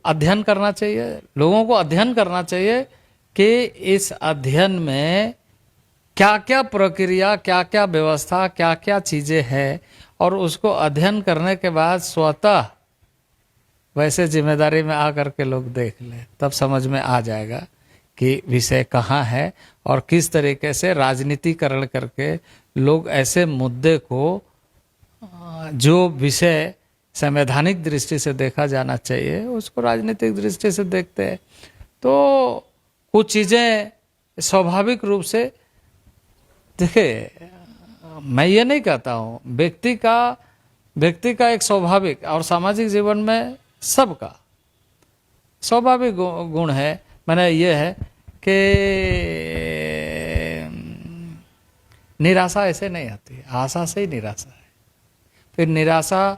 अध्ययन करना चाहिए, लोगों को अध्ययन करना चाहिए कि इस अध्ययन में क्या क्या प्रक्रिया, क्या क्या व्यवस्था, क्या क्या चीज़ें हैं, और उसको अध्ययन करने के बाद स्वतः वैसे जिम्मेदारी में आकर के लोग देख लें, तब समझ में आ जाएगा कि विषय कहाँ है और किस तरीके से राजनीतिकरण करके लोग ऐसे मुद्दे को, जो विषय संवैधानिक दृष्टि से देखा जाना चाहिए, उसको राजनीतिक दृष्टि से देखते हैं। तो कुछ चीज़ें स्वाभाविक रूप से, देखिए मैं ये नहीं कहता हूँ, व्यक्ति का एक स्वाभाविक और सामाजिक जीवन में सबका स्वाभाविक गुण है, मैंने ये है कि निराशा ऐसे नहीं आती, आशा से ही निराशा है। फिर निराशा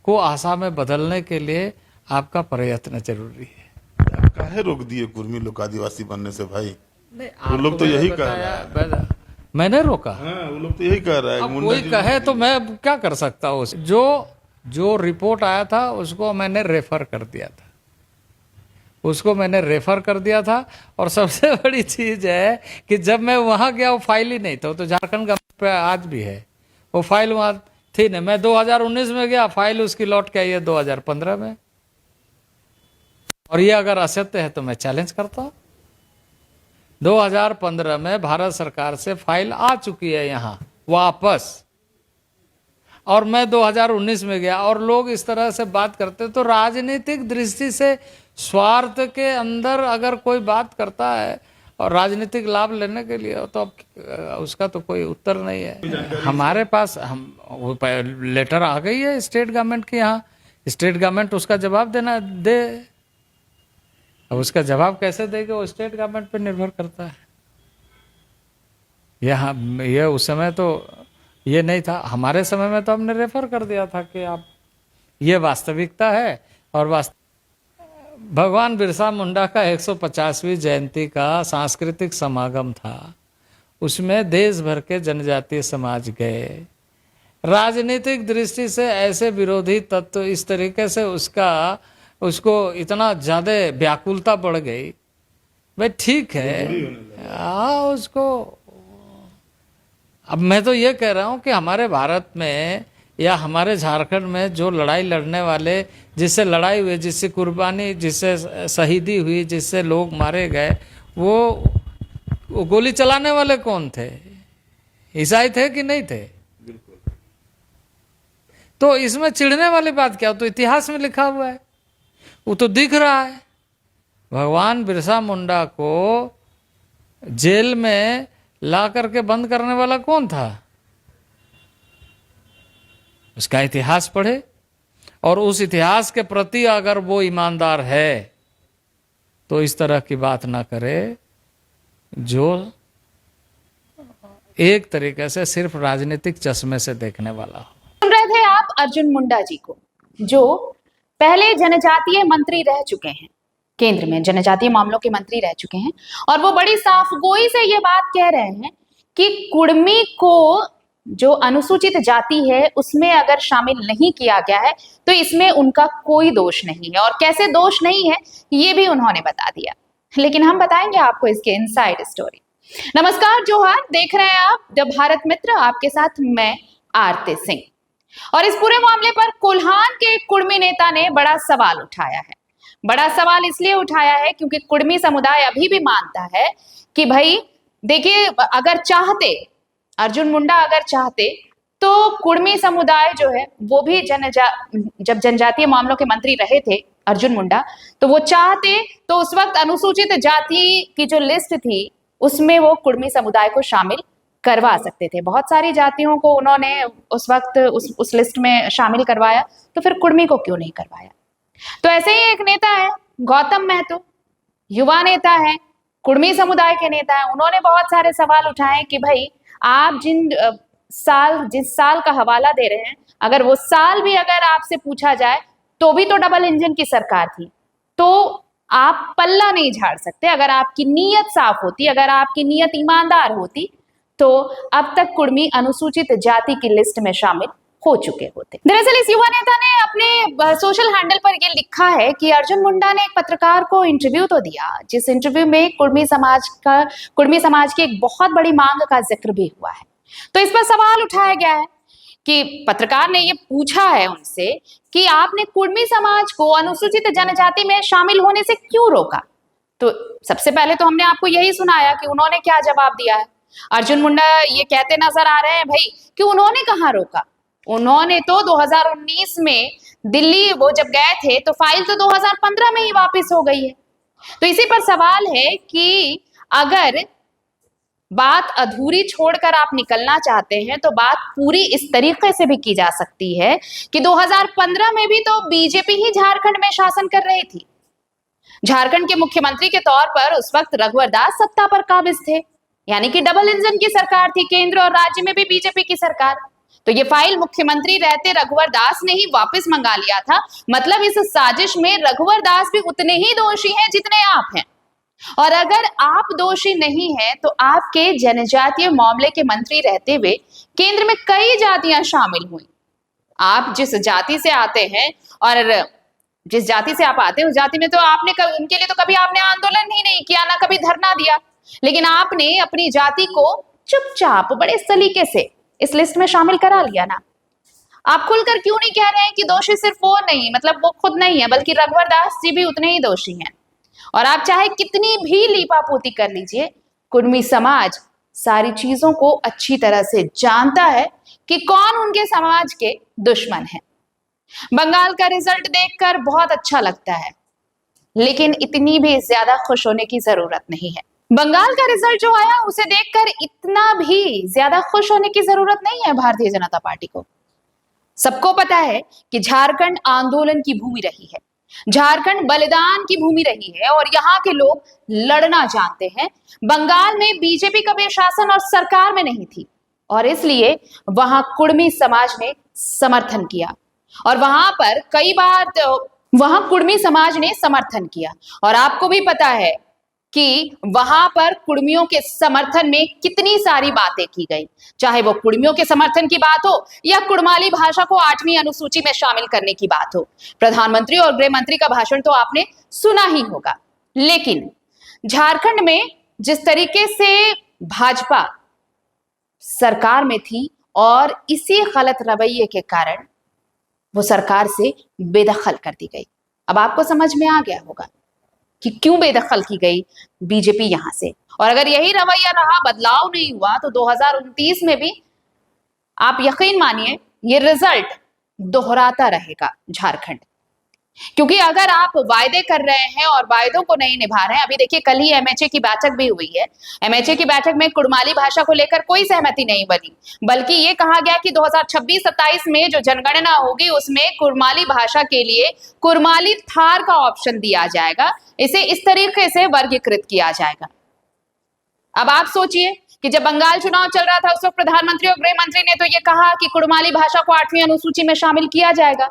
को आशा में बदलने के लिए आपका प्रयत्न जरूरी है। काहे रोक दिए कुर्मी लोग आदिवासी बनने से भाई? नहीं, वो लोग तो यही कह रहा है। मैंने रोका? हाँ, वो लोग तो यही कह रहा है। अब कोई कहे तो मैं क्या कर सकता हूँ? जो रिपोर्ट आया था उसको मैंने रेफर कर दिया था, और सबसे बड़ी चीज है कि जब मैं वहां गया वो फाइल ही नहीं था, तो झारखंड गवर्नमेंट पे आज भी है, वो फाइल वहां थी नहीं। मैं 2019 में गया, फाइल उसकी लौट के आई है 2015 में, और ये अगर असत्य है तो मैं चैलेंज करता हूं। 2015 में भारत सरकार से फाइल आ चुकी है यहाँ वापस, और मैं 2019 में गया, और लोग इस तरह से बात करते। तो राजनीतिक दृष्टि से स्वार्थ के अंदर अगर कोई बात करता है और राजनीतिक लाभ लेने के लिए, तो अब उसका तो कोई उत्तर नहीं है। हमारे पास लेटर आ गई है स्टेट गवर्नमेंट की, यहाँ स्टेट गवर्नमेंट उसका जवाब दे। अब उसका जवाब कैसे देंगे वो स्टेट गवर्नमेंट पे निर्भर करता है। ये उस समय तो ये नहीं था, हमारे समय में तो हमने रेफर कर दिया था कि आप, ये वास्तविकता है। और भगवान बिरसा मुंडा का 150वीं जयंती का सांस्कृतिक समागम था, उसमें देश भर के जनजातीय समाज गए। राजनीतिक दृष्टि से ऐसे विरोधी तत्व इस तरीके से उसको इतना ज़्यादा व्याकुलता बढ़ गई, भाई ठीक है उसको। अब मैं तो ये कह रहा हूँ कि हमारे भारत में या हमारे झारखंड में जो लड़ाई लड़ने वाले, जिससे लड़ाई हुई, जिससे कुर्बानी, जिससे शहीदी हुई, जिससे लोग मारे गए, वो गोली चलाने वाले कौन थे? ईसाई थे कि नहीं थे? तो इसमें चिढ़ने वाली बात क्या? तो इतिहास में लिखा हुआ है, वो तो दिख रहा है। भगवान बिरसा मुंडा को जेल में ला करके बंद करने वाला कौन था? उसका इतिहास पढ़े, और उस इतिहास के प्रति अगर वो ईमानदार है तो इस तरह की बात ना करे, जो एक तरीके से सिर्फ राजनीतिक चश्मे से देखने वाला हो। सुन रहे थे आप अर्जुन मुंडा जी को, जो पहले जनजातीय मंत्री रह चुके हैं, केंद्र में जनजातीय मामलों के मंत्री रह चुके हैं, और वो बड़ी साफगोई से ये बात कह रहे हैं कि कुर्मी को जो अनुसूचित जाति है उसमें अगर शामिल नहीं किया गया है तो इसमें उनका कोई दोष नहीं है, और कैसे दोष नहीं है ये भी उन्होंने बता दिया। लेकिन हम बताएंगे आपको इसके इनसाइड स्टोरी। नमस्कार, जोहार, देख रहे हैं आप द भारत मित्र, आपके साथ मैं आरती सिंह। और इस पूरे मामले पर कोल्हान के कुर्मी नेता ने बड़ा सवाल उठाया है। बड़ा सवाल इसलिए उठाया है क्योंकि कुर्मी समुदाय अभी भी मानता है कि भाई देखिए, अगर चाहते अर्जुन मुंडा अगर चाहते तो कुर्मी समुदाय जो है वो भी जब जनजातीय मामलों के मंत्री रहे थे अर्जुन मुंडा, तो वो चाहते तो उस वक्त अनुसूचित जाति की जो लिस्ट थी उसमें वो कुर्मी समुदाय को शामिल करवा सकते थे। बहुत सारी जातियों को उन्होंने उस वक्त उस लिस्ट में शामिल करवाया, तो फिर कुर्मी को क्यों नहीं करवाया? तो ऐसे ही एक नेता है गौतम महतो, युवा नेता है, कुर्मी समुदाय के नेता है। उन्होंने बहुत सारे सवाल उठाए कि भाई आप जिस साल का हवाला दे रहे हैं, अगर वो साल भी अगर आपसे पूछा जाए तो भी तो डबल इंजन की सरकार थी, तो आप पल्ला नहीं झाड़ सकते। अगर आपकी नीयत साफ होती, अगर आपकी नीयत ईमानदार होती, तो अब तक कुर्मी अनुसूचित जाति की लिस्ट में शामिल हो चुके होते। दरअसल इस युवा नेता ने अपने सोशल हैंडल पर ये लिखा है कि अर्जुन मुंडा ने एक पत्रकार को इंटरव्यू तो दिया, जिस इंटरव्यू में कुर्मी समाज की एक बहुत बड़ी मांग का जिक्र भी हुआ है। तो इस पर सवाल उठाया गया है कि पत्रकार ने ये पूछा है उनसे कि आपने कुर्मी समाज को अनुसूचित जनजाति में शामिल होने से क्यों रोका। तो सबसे पहले तो हमने आपको यही सुनाया कि उन्होंने क्या जवाब दिया है। अर्जुन मुंडा ये कहते नजर आ रहे हैं भाई कि उन्होंने कहाँ रोका, उन्होंने तो 2019 में दिल्ली वो जब गए थे तो फाइल तो 2015 में ही वापस हो गई है। तो इसी पर सवाल है कि अगर बात अधूरी छोड़कर आप निकलना चाहते हैं तो बात पूरी इस तरीके से भी की जा सकती है कि 2015 में भी तो बीजेपी ही झारखंड में शासन कर रही थी। झारखंड के मुख्यमंत्री के तौर पर उस वक्त रघुवर दास सत्ता पर काबिज थे, यानी कि डबल इंजन की सरकार थी, केंद्र और राज्य में भी बीजेपी की सरकार। तो ये फाइल मुख्यमंत्री रहते रघुवर दास ने ही वापस मंगा लिया था। मतलब इस साजिश में रघुवर दास भी उतने ही दोषी हैं जितने आप हैं। और अगर आप दोषी नहीं हैं तो आपके जनजातीय मामले के मंत्री रहते हुए केंद्र में कई जातियां शामिल हुई। आप जिस जाति से आते हैं और जिस जाति से आप आते हैं उस जाति में तो आपने उनके लिए तो कभी आपने आंदोलन ही नहीं किया, ना कभी धरना दिया, लेकिन आपने अपनी जाति को चुपचाप बड़े सलीके से इस लिस्ट में शामिल करा लिया ना। आप खुलकर क्यों नहीं कह रहे हैं कि दोषी सिर्फ वो नहीं, मतलब वो खुद नहीं है, बल्कि रघुवर दास जी भी उतने ही दोषी हैं। और आप चाहे कितनी भी लीपापोती कर लीजिए, कुर्मी समाज सारी चीजों को अच्छी तरह से जानता है कि कौन उनके समाज के दुश्मन है। बंगाल का रिजल्ट देखकर बहुत अच्छा लगता है, लेकिन इतनी भी ज्यादा खुश होने की जरूरत नहीं है। बंगाल का रिजल्ट जो आया उसे देखकर इतना भी ज्यादा खुश होने की जरूरत नहीं है भारतीय जनता पार्टी को। सबको पता है कि झारखंड आंदोलन की भूमि रही है, झारखंड बलिदान की भूमि रही है और यहाँ के लोग लड़ना जानते हैं। बंगाल में बीजेपी का भी शासन और सरकार में नहीं थी और इसलिए वहां कुर्मी समाज ने समर्थन किया और वहां पर कई बार वहां कुर्मी समाज ने समर्थन किया। और आपको भी पता है कि वहां पर कुर्मियों के समर्थन में कितनी सारी बातें की गई, चाहे वो कुर्मियों के समर्थन की बात हो या कुड़माली भाषा को 8वीं अनुसूची में शामिल करने की बात हो। प्रधानमंत्री और गृह मंत्री का भाषण तो आपने सुना ही होगा। लेकिन झारखंड में जिस तरीके से भाजपा सरकार में थी और इसी गलत रवैये के कारण वो सरकार से बेदखल कर दी गई। अब आपको समझ में आ गया होगा कि क्यों बेदखल की गई बीजेपी यहां से। और अगर यही रवैया रहा, बदलाव नहीं हुआ, तो 2029 में भी आप यकीन मानिए ये रिजल्ट दोहराता रहेगा झारखंड। क्योंकि अगर आप वायदे कर रहे हैं और वायदों को नहीं निभा रहे हैं, अभी देखिए कल ही एमएचए की बैठक भी हुई है। एमएचए की बैठक में कुड़माली भाषा को लेकर कोई सहमति नहीं बनी, बल्कि ये कहा गया कि 2026-27 में जो जनगणना होगी उसमें कुड़माली भाषा के लिए कुड़माली थार का ऑप्शन दिया जाएगा, इसे इस तरीके से वर्गीकृत किया जाएगा। अब आप सोचिए कि जब बंगाल चुनाव चल रहा था उस वक्त प्रधानमंत्री और गृह मंत्री ने तो ये कहा कि कुड़माली भाषा को 8वीं अनुसूची में शामिल किया जाएगा।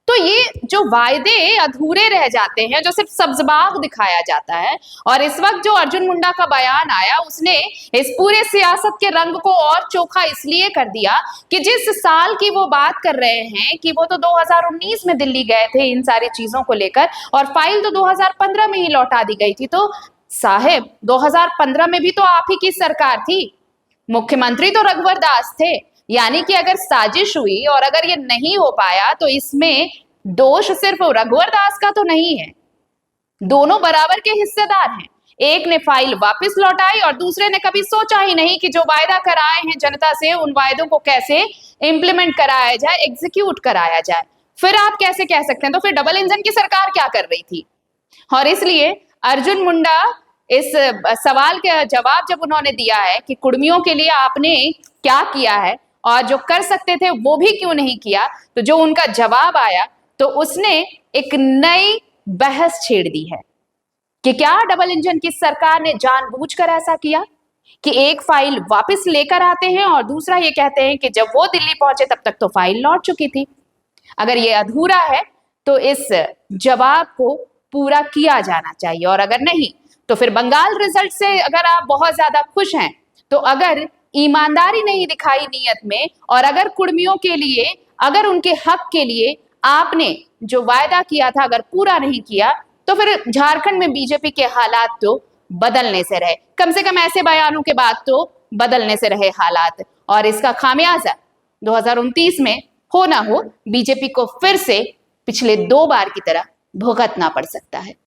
तो ये जो वायदे अधूरे रह जाते हैं, जो सिर्फ सब्ज़बाग दिखाया जाता है। और इस वक्त जो अर्जुन मुंडा का बयान आया उसने इस पूरे सियासत के रंग को और चोखा इसलिए कर दिया कि जिस साल की वो बात कर रहे हैं कि वो तो 2019 में दिल्ली गए थे इन सारी चीजों को लेकर और फाइल तो 2015 में ही लौटा दी गई थी। तो साहेब 2015 में भी तो आप ही की सरकार थी, मुख्यमंत्री तो रघुवर दास थे। यानी कि अगर साजिश हुई और अगर ये नहीं हो पाया तो इसमें दोष सिर्फ रघुवर दास का तो नहीं है, दोनों बराबर के हिस्सेदार हैं। एक ने फाइल वापस लौटाई और दूसरे ने कभी सोचा ही नहीं कि जो वायदा कराए हैं जनता से उन वायदों को कैसे इंप्लीमेंट कराया जाए, एग्जीक्यूट कराया जाए। फिर आप कैसे कह सकते हैं? तो फिर डबल इंजन की सरकार क्या कर रही थी? और इसलिए अर्जुन मुंडा इस सवाल का जवाब जब उन्होंने दिया है कि कुर्मियों के लिए आपने क्या किया है और जो कर सकते थे वो भी क्यों नहीं किया, तो जो उनका जवाब आया तो उसने एक नई बहस छेड़ दी है कि क्या डबल इंजन की सरकार ने जानबूझकर ऐसा किया कि एक फाइल वापस लेकर आते हैं और दूसरा ये कहते हैं कि जब वो दिल्ली पहुंचे तब तक तो फाइल लौट चुकी थी। अगर ये अधूरा है तो इस जवाब को पूरा किया जाना चाहिए और अगर नहीं तो फिर बंगाल रिजल्ट से अगर आप बहुत ज्यादा खुश हैं तो अगर ईमानदारी नहीं दिखाई नीयत में, और अगर कुर्मियों के लिए, अगर उनके हक के लिए आपने जो वायदा किया था अगर पूरा नहीं किया, तो फिर झारखंड में बीजेपी के हालात तो बदलने से रहे, कम से कम ऐसे बयानों के बाद तो बदलने से रहे हालात। और इसका खामियाजा 2029 में हो ना हो बीजेपी को फिर से पिछले 2 बार की तरह भुगतना पड़ सकता है।